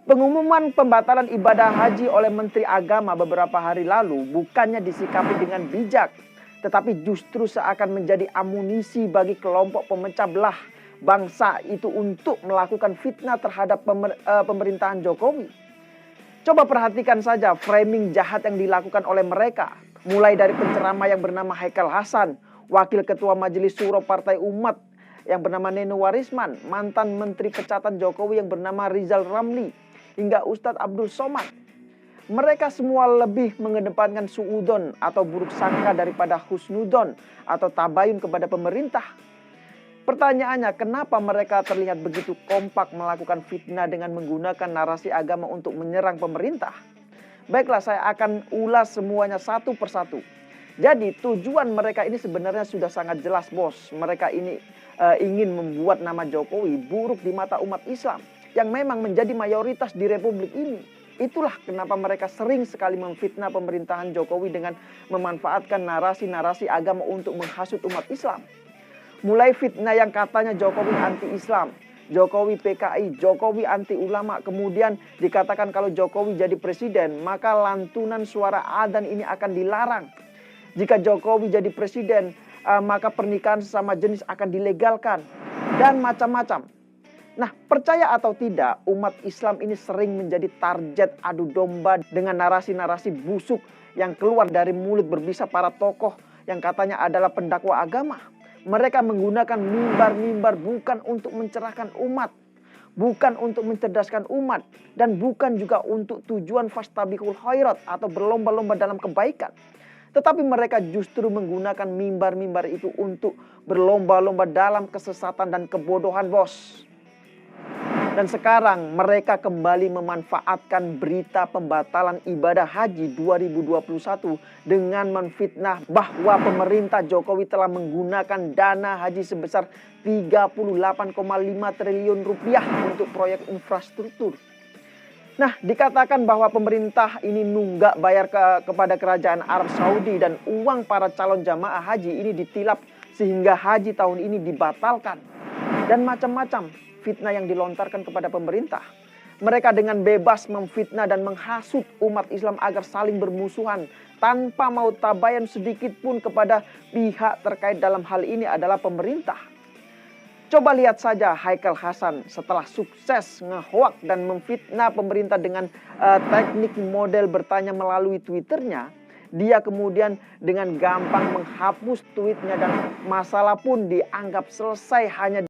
Pengumuman pembatalan ibadah haji oleh Menteri Agama beberapa hari lalu bukannya disikapi dengan bijak, tetapi justru seakan menjadi amunisi bagi kelompok pemecah belah bangsa itu untuk melakukan fitnah terhadap pemerintahan Jokowi. Coba perhatikan saja framing jahat yang dilakukan oleh mereka, mulai dari penceramah yang bernama Haikal Hasan, Wakil Ketua Majelis Syuro Partai Umat yang bernama Neno Warisman, mantan Menteri Kesehatan Jokowi yang bernama Rizal Ramli, hingga Ustadz Abdul Somad. Mereka semua lebih mengedepankan suudon atau buruk sangka daripada husnudon atau tabayun kepada pemerintah. Pertanyaannya, kenapa mereka terlihat begitu kompak melakukan fitnah dengan menggunakan narasi agama untuk menyerang pemerintah? Baiklah, saya akan ulas semuanya satu persatu. Jadi tujuan mereka ini sebenarnya sudah sangat jelas, bos. Mereka ini ingin membuat nama Jokowi buruk di mata umat Islam yang memang menjadi mayoritas di republik ini. Itulah kenapa mereka sering sekali memfitnah pemerintahan Jokowi dengan memanfaatkan narasi-narasi agama untuk menghasut umat Islam. Mulai fitnah yang katanya Jokowi anti-Islam, Jokowi PKI, Jokowi anti ulama. Kemudian dikatakan kalau Jokowi jadi presiden, maka lantunan suara adzan ini akan dilarang. Jika Jokowi jadi presiden, maka pernikahan sesama jenis akan dilegalkan. Dan macam-macam. Nah, percaya atau tidak, umat Islam ini sering menjadi target adu domba dengan narasi-narasi busuk yang keluar dari mulut berbisa para tokoh yang katanya adalah pendakwa agama. Mereka menggunakan mimbar-mimbar bukan untuk mencerahkan umat, bukan untuk mencerdaskan umat, dan bukan juga untuk tujuan fastabiqul khairat atau berlomba-lomba dalam kebaikan. Tetapi mereka justru menggunakan mimbar-mimbar itu untuk berlomba-lomba dalam kesesatan dan kebodohan, bos. Dan sekarang mereka kembali memanfaatkan berita pembatalan ibadah haji 2021 dengan menfitnah bahwa pemerintah Jokowi telah menggunakan dana haji sebesar 38,5 triliun rupiah untuk proyek infrastruktur. Nah, dikatakan bahwa pemerintah ini nunggak bayar kepada kerajaan Arab Saudi dan uang para calon jamaah haji ini ditilap sehingga haji tahun ini dibatalkan. Dan macam-macam fitnah yang dilontarkan kepada pemerintah. Mereka dengan bebas memfitnah dan menghasut umat Islam agar saling bermusuhan tanpa mau tabayan sedikit pun kepada pihak terkait dalam hal ini adalah pemerintah. Coba lihat saja Haikal Hasan setelah sukses ngehoak dan memfitnah pemerintah dengan teknik model bertanya melalui Twitternya. Dia kemudian dengan gampang menghapus tweetnya dan masalah pun dianggap selesai hanya